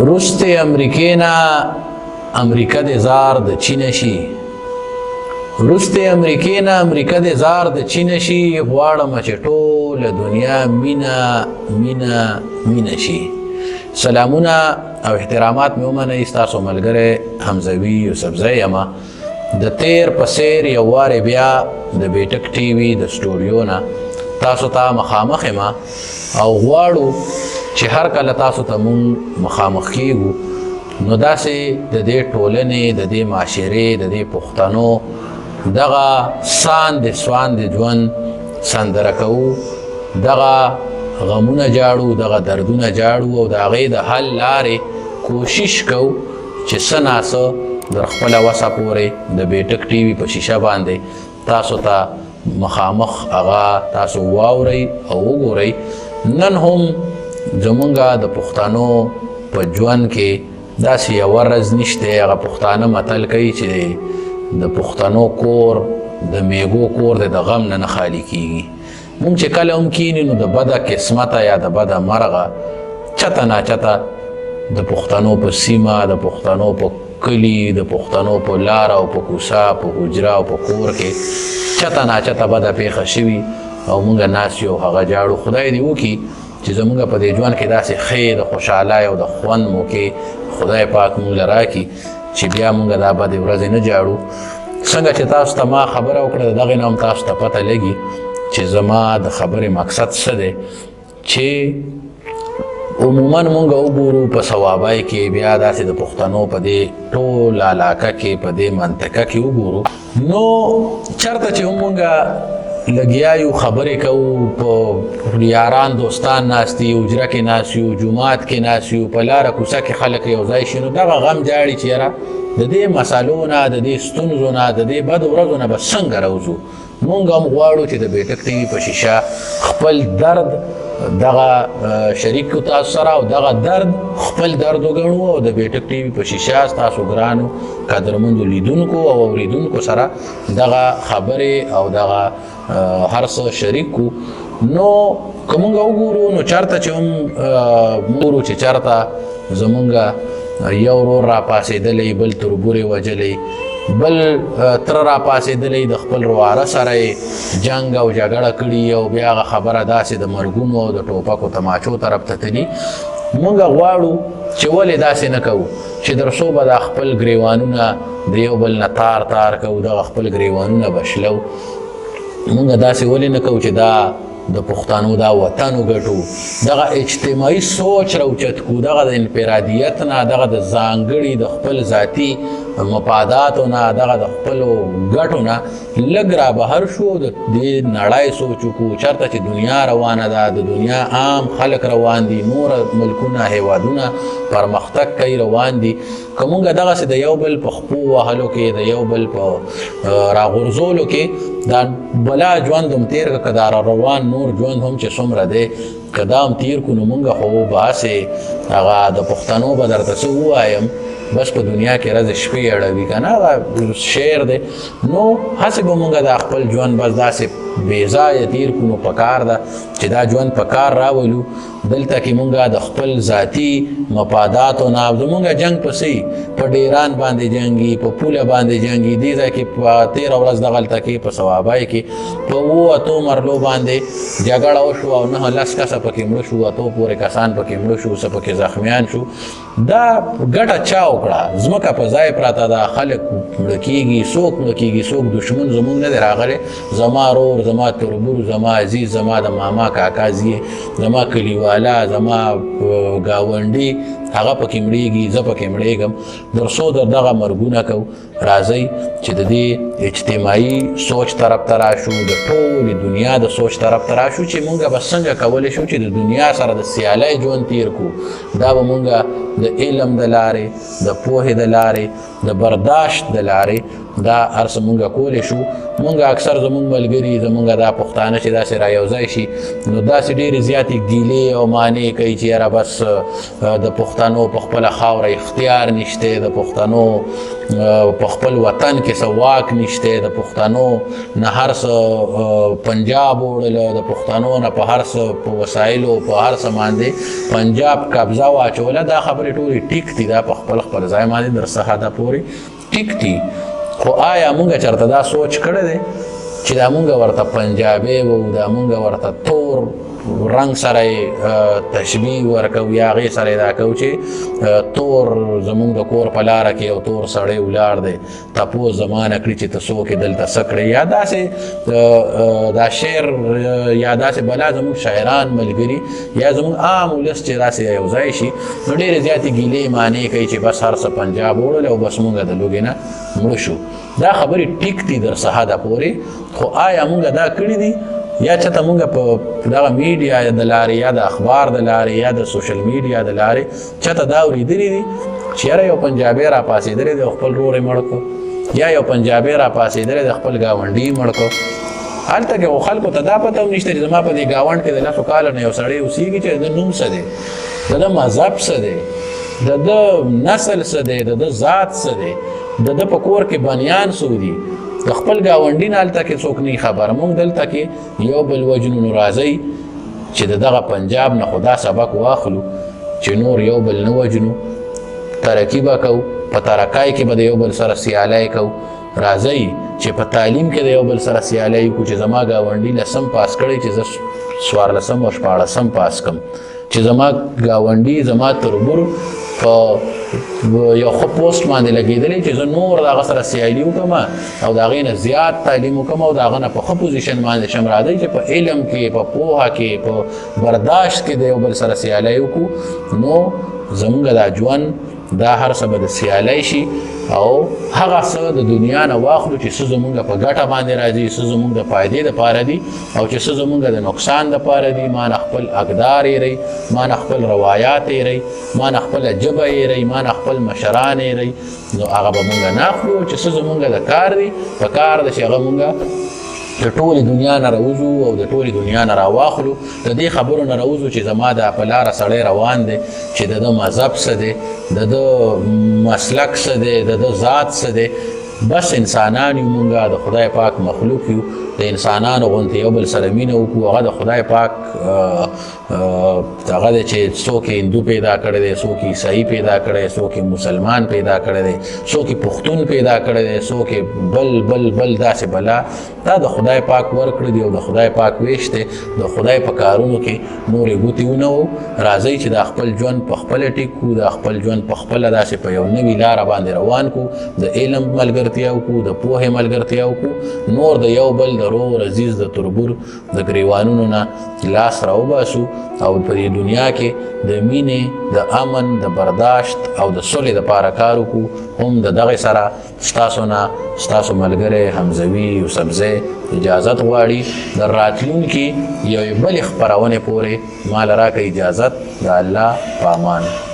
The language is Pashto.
رست امریکې نه امریکا د زار د چین شي رست امریکې نه امریکا د زار د چین شي غواړم چې ټوله دنیا مینا مینا مینا شي. سلامونه او احترامات مې ومنئ. ستاسو ملګری حمزوي یوسفزی یمه. د تیر په څیر یو وارې بیا د بیټک ټي وي د سټوډیو نه تاسو ته مخامخ یمه او غواړو چې هر کله تاسو ته مونږ مخامخ کیږو نو داسې د دې ټولنې د دې معاشرې د دې پښتنو دغه ساند سواند ژوند سندره کوو، دغه غمونه جاړو، دغه دردونه جاړو او د هغې د حل لارې کوشش کوو چې څه ناڅه در خپله وسه پورې د بیټک ټي وي په شیشه باندې تاسو ته مخامخ هغه تاسو واورئ او وګورئ. نن هم زمونږه د پښتنو په ژوند کې داسې یوه ورځ نشته. هغه پښتانه متل کوي چې د پښتنو کور د میږو کور د غم نه خالي کیږي. مونږ چې کله هم کینی نو د بده قسمته یا د بده مرغه چته ناچته د پښتنو په سیمه، د پښتنو په کلي، د پښتنو په لاره او په کوڅه، په حجره او په کور کې چته ناچته بده پیښه شوي او مونږ ناست یو هغه جاړو. خدای دې وکړي چې زمونږ په دې ژوند کې داسې ښې د خوشحالۍ او د خوند موقع خدای پاک مونږ له راکړي چې بیا مونږ دا بدې ورځې نه جاړو. څنګه چې تاسو ته ما خبره وکړه د دغې نه هم تاسو ته پته لګي چې زما د خبرې مقصد څه دی. چې عموما مونږ وګورو په صوابۍ کې بیا داسې د پښتنو په دې ټول علاقه کې په دې منطقه کې وګورو نو چېرته چې هم مونږ لګیا یو خبرې کوو، په یاران دوستان ناست یو، حجره کې ناست یو، جومات کې ناست یو، په لاره کوڅه کې خلک یو ځای شي نو دغه غم جاړي چې یاره د دې مسالو نه، د دې ستونزو نه، د دې بدو ورځو نه به څنګه راوځو. مونږ هم غواړو چې د بیټک ټي وي په شیشه خپل درد دغه شریک تاسو سره او دغه درد خپل درد وګڼو او د بیټک ټي وي په شیشه ستاسو ګرانو قدرمندو لیدونکو او اوریدونکو سره دغه خبرې او دغه هر څه شریک کو. نو که مونږ وګورو نو چېرته چې هم ګورو چې چېرته زمونږ یو ورور راپاڅېدلی، بل تربورې وجلی، بل تره راپاڅېدلی د خپل رواره سره یې جنګ او جګړه کړي او بیا هغه خبره داسې د مرګونو او د ټوپکو تماچو طرف ته تلي. مونږ غواړو چې ولې داسې نه کوو چې تر څو به دا خپل ګریوانونه د یو بل نه تار تار کوو، دغه خپل ګریوانونه به شلو. مونږ داسې ولې نه کوو چې دا د پښتنو دا وطن وګټو، دغه اجتماعي سوچ راوچت کو، دغه د انفرادیت نه، دغه د ځانګړي د خپل ذاتي مفاداتو نه، دغه د خپلو ګټو نه لږ را بهر شو، د دې نړۍ سوچ وکړو. چېرته چې دنیا روانه ده، د دنیا عام خلک روان دي، نور ملکونه هیوادونه پرمختګ کوي روان دي. که مونږ دغسې د یو بل په خپو وهلو کې، د یو بل په راغورځولو کې دا بلا ژوند هم تېر کړه، که دا روان نور ژوند هم چې څومره دی که دا هم تېر کړو نو مونږ خو بهسې هغه د پښتنو به درته څه ووایم بس په دنیا کې ورځې شپې اړوي که نه، هغه شعر دی. نو هسې به مونږ دا خپل ژوند بس داسې بې ځایه تېر کړو. نو پکار ده چې دا ژوند په کار راولو. دلته کې مونږ د خپل ذاتي مفاداتو نه زمونږ جنګ پسې په ډیران باندې جنګي، په پوله باندې جنګي، دې ځای کې په 13 ورځ دغلته کې په صوابۍ کې په 7 مرلو باندې جګړه وشوه او 9 کسه پکې مړه شو، 8 پورې کسان پکې مړه شو، څه پکې زخمیان شو. دا ګټه چا وکړه؟ ځمکه په ځای پراته ده، خلک مړه کېږي. څوک مړه کېږي؟ څوک دښمن زمونږ نه دی راغلی. زما رور، زما تربور، زما عزیز، زما د ماما کاکا زیې، زما کلیوالا، زما ګاونډي هغه پکې مړېږي، زه پکې مړېږم. تر څو د دغه مرګونه کوو راځئ چې د دې اجتماعي سوچ طرف ته راشو، د ټولې دنیا د سوچ طرف ته راشو چې مونږ به څنګه کولی شو چې د دنیا سره د سیالۍ ژوند تېر کړو. دا به مونږ د علم د لارې، د پوهې د لارې، د برداشت د لارې دا هر څه مونږ کولی شو. مونږ اکثر زمونږ ملګري، زمونږ دا پښتانه چې داسې را یو ځای شي نو داسې ډېرې زیاتې ګیلې او مانې کوي چې یاره بس د پښتنو پښتنو په خپل خاوره اختیار نشته، د پښتنو په خپل وطن کې څه واک نشته، د پښتنو نه هر څه پنجاب وړله، د پښتنو نه په هر څه په وسایلو په هر څه باندې پنجاب قبضه واچوله. دا خبرې ټولې ټیک دي، دا په خپل ځای باندې در څخه دا پورې ټیک دي. خو آیا مونږ چېرته دا سوچ کړی دی چې دا مونږ ورته پنجابی وو، دا مونږ ورته تور رنګ سره تشبیه ورکوو یا هغې سره دا کوو چې تور زمونږ د کور په لاره کې یو تور سړی ولاړ دی، تپوس زما نه کړي چې ته څوک یې دلته څه کړې، یا داسې دا شعر یا داسې بلا زمونږ شاعران ملګري یا زمونږ عام ولس چې داسې یو ځای شي نو ډېرې زیاتې ګیلې معنې کوي چې بس هر څه پنجاب وړل او بس مونږ د لوږې نه مړه شو. دا خبرې ټیک دي در څخه ده پورې، خو آیا مونږ دا کړي دي یا چېرته مونږ په دغه میډیا د لارې یا د اخبار د لارې یا د سوشل میډیا د لارې چېرته دا اورېدلي دي چې یاره یو پنجابی را پاڅېدلی دی او خپل رور یې مړ کړو، یا یو پنجابی را پاڅېدلی دی خپل ګاونډي یې مړ کړو. هلته کې خو خلکو ته دا پته هم نشته چې زما په دې ګاونډ کې د لسو کالو نه یو سړی اوسېږي چې د ده نوم څه دی، د ده مذهب څه دی، د ده نسل څه دی، د ده ذات څه دی، د ده په کور کې بنیان څو دي، د خپل ګاونډي نه هلته کې څوک نه خبر. موږ دلته کې یو بل وجنو نو راځئ چې د دغه پنجاب نه خو دا سبق واخلو چې نور یو بل نه وجنو، ترقي به کوو، په ترقۍ کې به د یو بل سره سیالۍ کوو. راځئ چې په تعلیم کې د یو بل سره سیالۍ وکړو چې زما ګاونډي لسم پاس کړی چې زه 14 او 14 پاس کم، چې زما ګاونډي زما تربور په یو ښه پوسټ باندې لګېدلی چې زه نور د هغه سره سیالي وکړم او د هغې نه زیات تعلیم وکړم او د هغه نه په ښه پوزیشن باندې شم. راځئ چې په علم کې، په پوهه کې، په برداشت کې د یو بل سره سیالۍ وکړو، نو زموږ دا ژوند دا هر څه به د سیالۍ شي او هغه څه د دنیا نه واخلو چې څه زموږ په ګټه باندې راځي، څه زموږ د فایدې دپاره دي او چې څه زموږ د نقصان دپاره دي. ما نه خپل اقدار هېروي، ما نه خپل روایات هېروي، ما نه خپله ژبه هېروي، ما نه خپل مشران هېروي، نو هغه به مونږ نه اخلو. چې څه زموږ د کار دي په کار ده چې هغه مونږ د ټولې دنیا نه راوځو او د ټولې دنیا نه راواخلو. د دې خبرو نه راوځو چې زما دا په لاره سړی روان دی چې د ده مذهب څه دی، د ده مسلک څه دی، د ده ذات څه دی. بس انسانان یو مونږه، د خدای پاک مخلوق یو، د انسانانو غوندې یو بل سره مینه وکړو. هغه د خدای پاک هغه دی چې څوک یې هندو پیدا کړی دی، څوک یې عیسائی پیدا کړی دی، څوک یې مسلمان پیدا کړی دی، څوک یې پښتون پیدا کړی دی، څوک یې بل داسې بلا. دا د خدای پاک ورکړی دی او د خدای پاک ویش دی. د خدای په کارونو کې نورې ګوتې ونهو. راځئ چې د خپل ژوند په خپله ټیک کړو، د خپل ژوند په خپله داسې په یو نوي لاره باندې روان کړو، د علم ملګرتیا وکړو، د پوهې ملګرتیا وکړو، نور د یو بل د رور عزیز د تربور د ګریوانونو نه لاس راوباسو او په دې دنیا کې د مینې، د امن، د برداشت او د صلحې دپاره کار وکړو. هم د دغې سره ستاسو نه ستاسو ملګری حمزوي یوسفزی اجازت غواړي د راتلونکي یوې بلې خپرونې پورې ما له راکړه اجازت. د الله په امان.